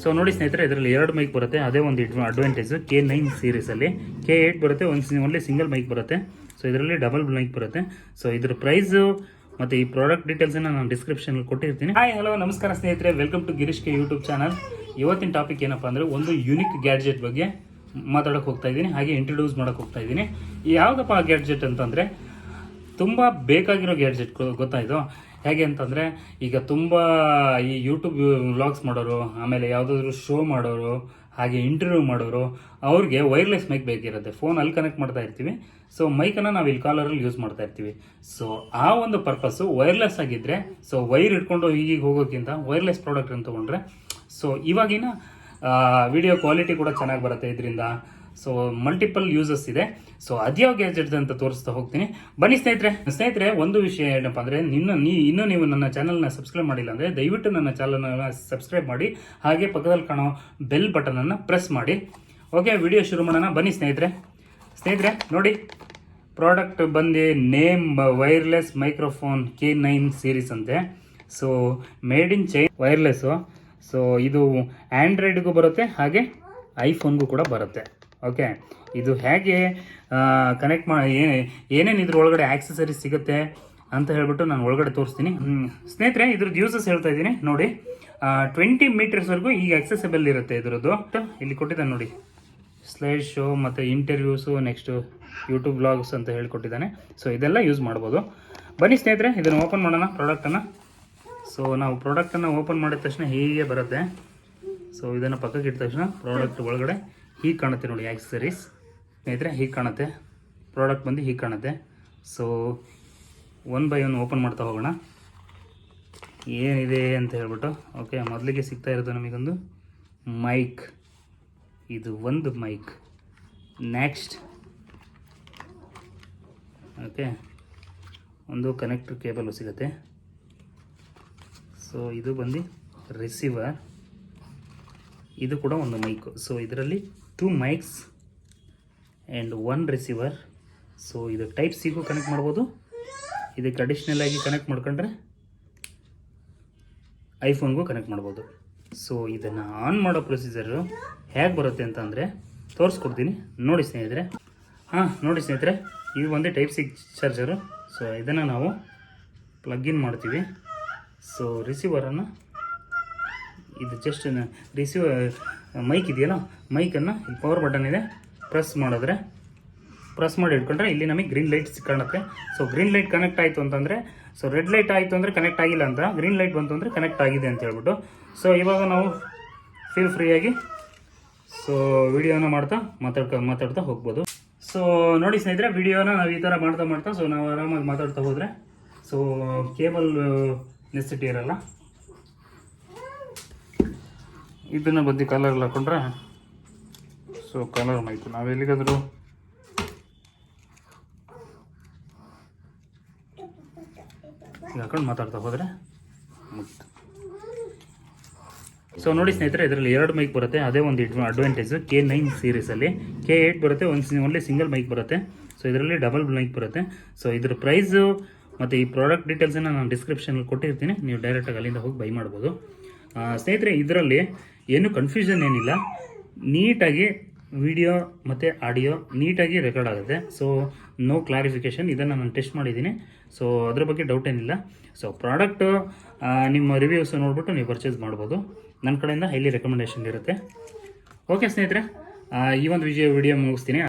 So ನೋಡಿ ಸ್ನೇಹಿತರೆ, ಇದರಲ್ಲಿ 2 ಮೈಕ್ ಬರುತ್ತೆ. ಅದೇ ಒಂದು ಅಡ್ವಾಂಟೇಜ್. K9 ಸೀರೀಸಲ್ಲಿ K8 ಬರುತ್ತೆ, ಓನ್ಲಿ ಸಿಂಗಲ್ ಮೈಕ್ ಬರುತ್ತೆ. ಸೊ ಇದರಲ್ಲಿ ಡಬಲ್ ಮೈಕ್ ಬರುತ್ತೆ. ಸೊ ಇದ್ರ ಪ್ರೈಸು ಮತ್ತು ಈ ಪ್ರಾಡಕ್ಟ್ ಡೀಟೇಲ್ಸನ್ನು ನಾನು ಡಿಸ್ಕ್ರಿಪ್ಷನಲ್ಲಿ ಕೊಟ್ಟಿರ್ತೀನಿ. ಹಾಯ್ ಹಲೋ ನಮಸ್ಕಾರ ಸ್ನೇಹಿತರೆ, ವೆಲ್ಕಮ್ ಟು ಗಿರೀಶ್ ಕೆ ಯೂಟ್ಯೂಬ್ ಚಾನಲ್. ಇವತ್ತಿನ ಟಾಪಿಕ್ ಏನಪ್ಪ ಅಂದರೆ ಒಂದು ಯುನಿಕ್ ಗ್ಯಾಡ್ಜೆಟ್ ಬಗ್ಗೆ ಮಾತಾಡೋಕೆ ಹೋಗ್ತಾ ಇದ್ದೀನಿ, ಹಾಗೆ ಇಂಟ್ರೊಡ್ಯೂಸ್ ಮಾಡೋಕೆ ಹೋಗ್ತಾ ಇದ್ದೀನಿ. ಯಾವುದಪ್ಪ ಆ ಗ್ಯಾಡ್ಜೆಟ್ ಅಂತಂದರೆ ತುಂಬ ಬೇಕಾಗಿರೋ ಗ್ಯಾಡ್ಜೆಟ್ ಗೊತ್ತಾಯಿತು. ಹೇಗೆ ಅಂತಂದರೆ ಈಗ ತುಂಬ ಈ ಯೂಟ್ಯೂಬ್ ವ್ಲಾಗ್ಸ್ ಮಾಡೋರು, ಆಮೇಲೆ ಯಾವುದಾದ್ರೂ ಶೋ ಮಾಡೋರು, ಹಾಗೆ ಇಂಟರ್ವ್ಯೂ ಮಾಡೋರು, ಅವ್ರಿಗೆ ವೈರ್ಲೆಸ್ ಮೈಕ್ ಬೇಕಿರುತ್ತೆ. ಫೋನ್ ಅಲ್ಲಿ ಕನೆಕ್ಟ್ ಮಾಡ್ತಾ ಇರ್ತೀವಿ, ಸೊ ಮೈಕನ್ನು ನಾವು ಇಲ್ಲಿ ಕಾಲರಲ್ಲಿ ಯೂಸ್ ಮಾಡ್ತಾ ಇರ್ತೀವಿ. ಸೊ ಆ ಒಂದು ಪರ್ಪಸ್ಸು ವೈರ್ಲೆಸ್ ಆಗಿದ್ದರೆ, ಸೊ ವೈರ್ ಇಟ್ಕೊಂಡು ಹೀಗೆ ಹೋಗೋಕ್ಕಿಂತ ವೈರ್ಲೆಸ್ ಪ್ರಾಡಕ್ಟ್ ಅಂತ ತೊಗೊಂಡ್ರೆ ಸೊ ಇವಾಗಿನ ವಿಡಿಯೋ ಕ್ವಾಲಿಟಿ ಕೂಡ ಚೆನ್ನಾಗಿ ಬರುತ್ತೆ ಇದರಿಂದ. ಸೊ ಮಲ್ಟಿಪಲ್ ಯೂಸಸ್ ಇದೆ. ಸೊ ಅದ್ಯಾವ ಗ್ಯಾಜೆಟ್ ಅಂತ ತೋರಿಸ್ತಾ ಹೋಗ್ತೀನಿ, ಬನ್ನಿ ಸ್ನೇಹಿತರೆ. ಒಂದು ವಿಷಯ ಏನಪ್ಪ ಅಂದರೆ, ಇನ್ನೂ ನೀವು ನನ್ನ ಚಾನಲ್ನ ಸಬ್ಸ್ಕ್ರೈಬ್ ಮಾಡಿಲ್ಲ ಅಂದರೆ ದಯವಿಟ್ಟು ನನ್ನ ಚಾನಲ್ನ ಸಬ್ಸ್ಕ್ರೈಬ್ ಮಾಡಿ, ಹಾಗೆ ಪಕ್ಕದಲ್ಲಿ ಕಾಣೋ ಬೆಲ್ ಬಟನನ್ನು ಪ್ರೆಸ್ ಮಾಡಿ. ಓಕೆ, ವಿಡಿಯೋ ಶುರು ಮಾಡೋಣ ಬನ್ನಿ ಸ್ನೇಹಿತರೆ. ನೋಡಿ, ಪ್ರಾಡಕ್ಟ್ ಬಂದು name wireless microphone K9 series ಅಂತೆ. So made in China wireless. So ಇದು ಆ್ಯಂಡ್ರಾಯ್ಡ್ಗೂ ಬರುತ್ತೆ, ಹಾಗೆ ಐಫೋನ್ಗೂ ಕೂಡ ಬರುತ್ತೆ. ಓಕೆ, ಇದು ಹೇಗೆ ಕನೆಕ್ಟ್ ಮಾಡಿ ಏನೇನು ಇದ್ರ ಒಳಗಡೆ ಆಕ್ಸೆಸರೀಸ್ ಸಿಗುತ್ತೆ ಅಂತ ಹೇಳ್ಬಿಟ್ಟು ನಾನು ಒಳಗಡೆ ತೋರಿಸ್ತೀನಿ. ಸ್ನೇಹಿತರೆ, ಇದ್ರದ್ದು ಯೂಸಸ್ ಹೇಳ್ತಾ ಇದ್ದೀನಿ ನೋಡಿ. 20 ಮೀಟರ್ಸ್ವರೆಗೂ ಈಗ ಆಕ್ಸೆಸಬಲ್ ಇರುತ್ತೆ ಇದ್ರದ್ದು. ಇಲ್ಲಿ ಕೊಟ್ಟಿದ್ದಾನೆ ನೋಡಿ, ಸ್ಲೈಡ್ ಶೋ ಮತ್ತು ಇಂಟರ್ವ್ಯೂಸು, ನೆಕ್ಸ್ಟು ಯೂಟ್ಯೂಬ್ ವ್ಲಾಗ್ಸ್ ಅಂತ ಹೇಳಿಕೊಟ್ಟಿದ್ದಾನೆ. ಸೊ ಇದೆಲ್ಲ ಯೂಸ್ ಮಾಡ್ಬೋದು. ಬನ್ನಿ ಸ್ನೇಹಿತರೆ, ಇದನ್ನು ಓಪನ್ ಮಾಡೋಣ ಪ್ರಾಡಕ್ಟನ್ನು. ಸೊ ನಾವು ಪ್ರಾಡಕ್ಟನ್ನು ಓಪನ್ ಮಾಡಿದ ತಕ್ಷಣ ಹೀಗೆ ಬರುತ್ತೆ. ಸೊ ಇದನ್ನು ಪಕ್ಕಕ್ಕೆ ಇಟ್ಟ ತಕ್ಷಣ ಪ್ರಾಡಕ್ಟ್ ಒಳಗಡೆ ಹೀಗೆ ಕಾಣುತ್ತೆ ನೋಡಿ, ಆಕ್ಸೆಸರೀಸ್ ಸ್ನೇಹಿತರೆ ಹೀಗೆ ಕಾಣುತ್ತೆ. ಪ್ರಾಡಕ್ಟ್ ಬಂದು ಹೀಗೆ ಕಾಣುತ್ತೆ. ಸೊ 1 ಬೈ 1 ಓಪನ್ ಮಾಡ್ತಾ ಹೋಗೋಣ ಏನಿದೆ ಅಂತ ಹೇಳ್ಬಿಟ್ಟು. ಓಕೆ, ಮೊದಲಿಗೆ ಸಿಗ್ತಾ ಇರೋದು ನಮಗೊಂದು ಮೈಕ್. ಇದು ಒಂದು ಮೈಕ್. ನೆಕ್ಸ್ಟ್ ಓಕೆ, ಒಂದು ಕನೆಕ್ಟರ್ ಕೇಬಲು ಸಿಗುತ್ತೆ. ಸೊ ಇದು ಬಂದು ರಿಸೀವರ್. ಇದು ಕೂಡ ಒಂದು ಮೈಕು. ಸೊ ಇದರಲ್ಲಿ 2 ಮೈಕ್ಸ್ ಆ್ಯಂಡ್ 1 ರಿಸೀವರ್. ಸೊ ಇದು ಟೈಪ್ ಸಿಗೂ ಕನೆಕ್ಟ್ ಮಾಡ್ಬೋದು. ಇದಕ್ಕೆ ಅಡಿಷ್ನಲ್ ಆಗಿ ಕನೆಕ್ಟ್ ಮಾಡ್ಕೊಂಡ್ರೆ ಐಫೋನ್ಗೂ ಕನೆಕ್ಟ್ ಮಾಡ್ಬೋದು. ಸೊ ಇದನ್ನು ಆನ್ ಮಾಡೋ ಪ್ರೊಸೀಜರು ಹೇಗೆ ಬರುತ್ತೆ ಅಂತ ಅಂದರೆ ತೋರಿಸ್ಕೊಡ್ತೀನಿ ನೋಡಿ ಸ್ನೇಹಿತರೆ. ನೋಡಿ ಸ್ನೇಹಿತರೆ, ಇದು ಒಂದು ಟೈಪ್ ಸಿ ಚಾರ್ಜರು. ಸೊ ಇದನ್ನು ನಾವು ಪ್ಲಗ್-ಇನ್ ಮಾಡ್ತೀವಿ. ಸೊ ರಿಸೀವರನ್ನು ಇದು ಜಸ್ಟ್ ರಿಸೀವರ್ ಮೈಕ್ ಇದೆಯಲ್ಲ, ಮೈಕನ್ನು ಇಲ್ಲಿ ಪವರ್ ಬಟನ್ ಇದೆ, ಪ್ರೆಸ್ ಮಾಡಿ ಇಟ್ಕೊಂಡ್ರೆ ಇಲ್ಲಿ ನಮಗೆ ಗ್ರೀನ್ ಲೈಟ್ ಕಾಣುತ್ತೆ. ಸೊ ಗ್ರೀನ್ ಲೈಟ್ ಕನೆಕ್ಟ್ ಆಯಿತು ಅಂತಂದರೆ, ಸೊ ರೆಡ್ ಲೈಟ್ ಆಯಿತು ಅಂದರೆ ಕನೆಕ್ಟ್ ಆಗಿಲ್ಲ ಅಂತ, ಗ್ರೀನ್ ಲೈಟ್ ಬಂತು ಅಂದರೆ ಕನೆಕ್ಟ್ ಆಗಿದೆ ಅಂತ ಹೇಳ್ಬಿಟ್ಟು. ಸೊ ಇವಾಗ ನಾವು ಫೀಲ್ ಫ್ರೀಯಾಗಿ ಸೊ ವಿಡಿಯೋನ ಮಾತಾಡ್ತಾ ಹೋಗ್ಬೋದು. ಸೊ ನೋಡಿ ಸ್ನೇಹಿತರೆ, ವಿಡಿಯೋನ ನಾವು ಈ ಥರ ಮಾಡ್ತಾ ಸೊ ನಾವು ಆರಾಮಾಗಿ ಮಾತಾಡ್ತಾ ಹೋದರೆ ಸೊ ಕೇಬಲ್ ನೆಸಿಟಿ ಇರಲ್ಲ. ಇದನ್ನು ಬಂದು ಕಲರ್ ಹಾಕೊಂಡ್ರೆ ಸೊ ಕಲರ್ ಮೈಕು ನಾವು ಎಲ್ಲಿಗಾದರೂ ಹಾಕೊಂಡು ಮಾತಾಡ್ತಾ ಹೋದರೆ ಮುಗಿತು. ಸೊ ನೋಡಿ ಸ್ನೇಹಿತರೆ, ಇದರಲ್ಲಿ 2 ಮೈಕ್ ಬರುತ್ತೆ. ಅದೇ ಒಂದು ಅಡ್ವಾಂಟೇಜ್. K9 ಸೀರೀಸಲ್ಲಿ K8 ಬರುತ್ತೆ, ಓನ್ಲಿ ಸಿಂಗಲ್ ಮೈಕ್ ಬರುತ್ತೆ. ಸೊ ಇದರಲ್ಲಿ ಡಬಲ್ ಮೈಕ್ ಬರುತ್ತೆ. ಸೊ ಇದ್ರ ಪ್ರೈಸು ಮತ್ತು ಈ ಪ್ರಾಡಕ್ಟ್ ಡೀಟೇಲ್ಸನ್ನು ನಾನು ಡಿಸ್ಕ್ರಿಪ್ಷನಲ್ಲಿ ಕೊಟ್ಟಿರ್ತೀನಿ, ನೀವು ಡೈರೆಕ್ಟಾಗಿ ಅಲ್ಲಿಂದ ಹೋಗಿ ಬೈ ಮಾಡ್ಬೋದು. ಸ್ನೇಹಿತರೆ, ಇದರಲ್ಲಿ ಏನು ಕನ್ಫ್ಯೂಷನ್ ಏನಿಲ್ಲ, ನೀಟಾಗಿ ವಿಡಿಯೋ ಮತ್ತು ಆಡಿಯೋ ನೀಟಾಗಿ ರೆಕಾರ್ಡ್ ಆಗುತ್ತೆ. So no clarification. ಇದನ್ನು ನಾನು ಟೆಸ್ಟ್ ಮಾಡಿದ್ದೀನಿ. ಸೊ ಅದ್ರ ಬಗ್ಗೆ ಡೌಟ್ ಏನಿಲ್ಲ. ಸೊ ಪ್ರಾಡಕ್ಟು ನಿಮ್ಮ ರಿವ್ಯೂಸ್ ನೋಡಿಬಿಟ್ಟು ನೀವು ಪರ್ಚೇಸ್ ಮಾಡ್ಬೋದು. ನನ್ನ ಕಡೆಯಿಂದ ಹೈಲಿ ರೆಕಮೆಂಡೇಷನ್ ಇರುತ್ತೆ. ಓಕೆ ಸ್ನೇಹಿತರೆ, ಈ ಒಂದು ವಿಡಿಯೋ ಮುಗಿಸ್ತೀನಿ.